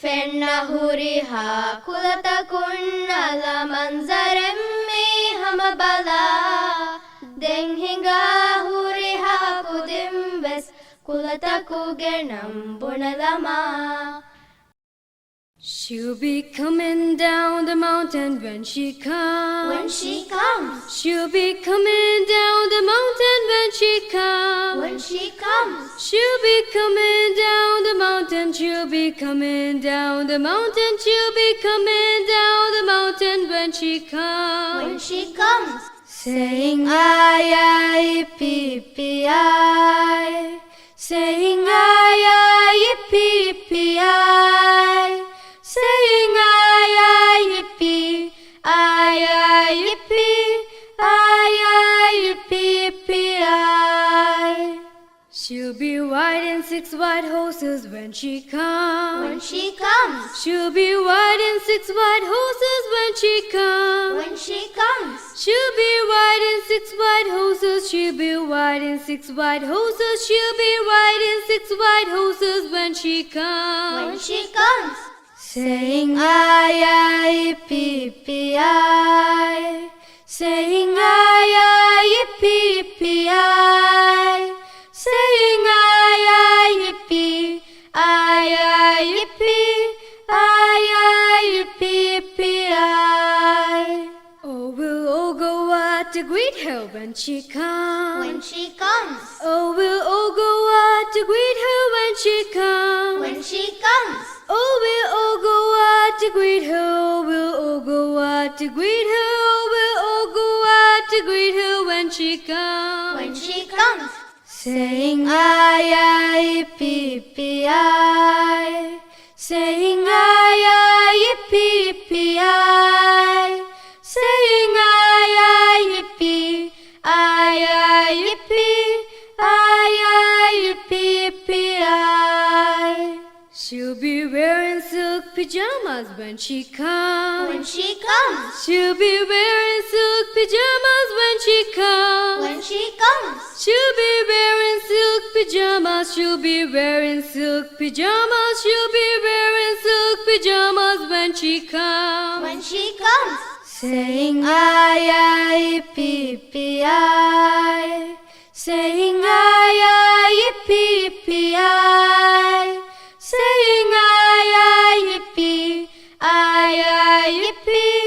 فِرْنَهُرِهَا كُلَتَكُنَّ لَمَنْزَرَمِّي هَمَبَلَا دَنْهِنْغَا هُرِهَا كُدِمْبَسْ كُلَتَكُغَنَمْ بُنَلَمَا. She'll be coming down the mountain when she comes. When she comes. She'll be coming down the mountain when she comes. When she comes. She'll be coming down the mountain. She'll be coming down the mountain. She'll be coming down the mountain when she comes. When she comes. Saying ay ay yippee ay. Saying ay ay yippee ay. Saying ay ay yippee ay ay yippee ay ay yippee ay. She'll be riding 6 white horses when she comes. When she comes. She'll be riding 6 white horses when she comes. When she comes. She'll be riding 6 white horses. She'll be riding 6 white horses. She'll be riding 6 white horses when she comes. When she comes. Saying ay ay yippee ay. Saying ay ay yippee ay. Saying ay ay yippee ay ay yippee ay ay yippee ay. Oh, we'll all go out to greet her when she comes. When she comes. Oh, we'll all go out to greet her when she comes. When she comes. Oh, we'll all go out to greet her. Oh, we'll all go out to greet her. Oh, we'll all go out to greet her when she comes. When she comes. Saying ay ay yippee ay. Saying ay ay yippee ay. Saying ay ay yippee ay ay yippee ay ay yippee ay. She'll be wearing silk pajamas when she comes. When she comes. She'll be wearing silk pajamas when she comes. When she comes. She'll be wearing silk pajamas. She'll be wearing silk pajamas. She'll be wearing silk pajamas when she comes. When she comes. Saying ay ay yippee ay. Saying ay ay yippee ay. Saying ay ay yippee ay ay yippee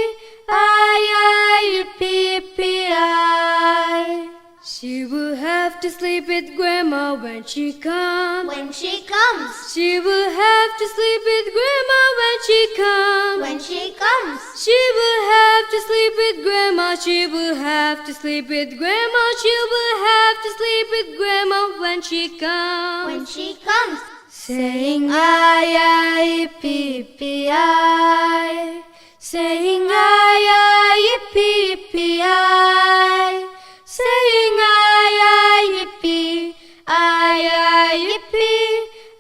ay ay yippee ay. She will have to sleep with Grandma when she comes. When she comes. She will have to sleep with Grandma when she comes. When she comes. She will have to sleep with Grandma. She will have to sleep with Grandma. She will have to sleep with Grandma when she comes. When she comes. Saying ay ay yippee ay. Saying ay ay yippee ay. Saying ay ay yippee ay ay yippee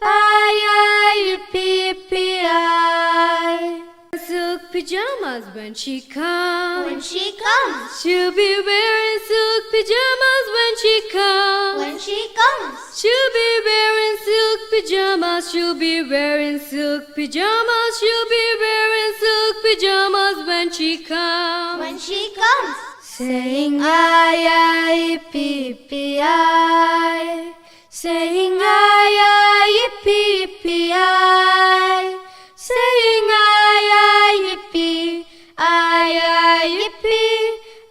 ay ay yippee ay. Silk pajamas when she comes. When she comes. She'll be wearing silk pajamas when she comes. When she comes. She'll be wearing silk pajamas. She'll be wearing silk pajamas. She'll be wearing silk pajamas when she comes. When she comes. Saying ay ay yippee ay. Saying ay ay yippee ay. Saying ay ay yippee ay ay yippee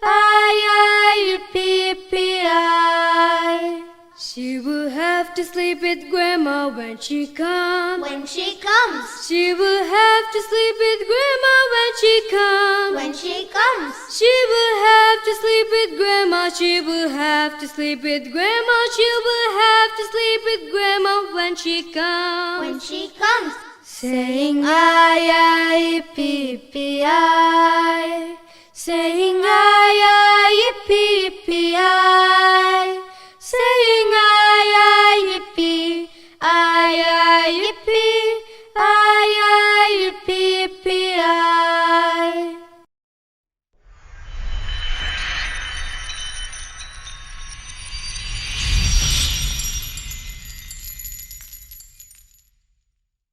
ay ay yippee ay. She will have to sleep with Grandma when she comes. When she comes. She will have to sleep with Grandma when she comes. When she comes. She will have to sleep with Grandma. She will have to sleep with Grandma. She will have to sleep with Grandma when she comes. When she comes. Saying ay ay yippee ay. Saying ay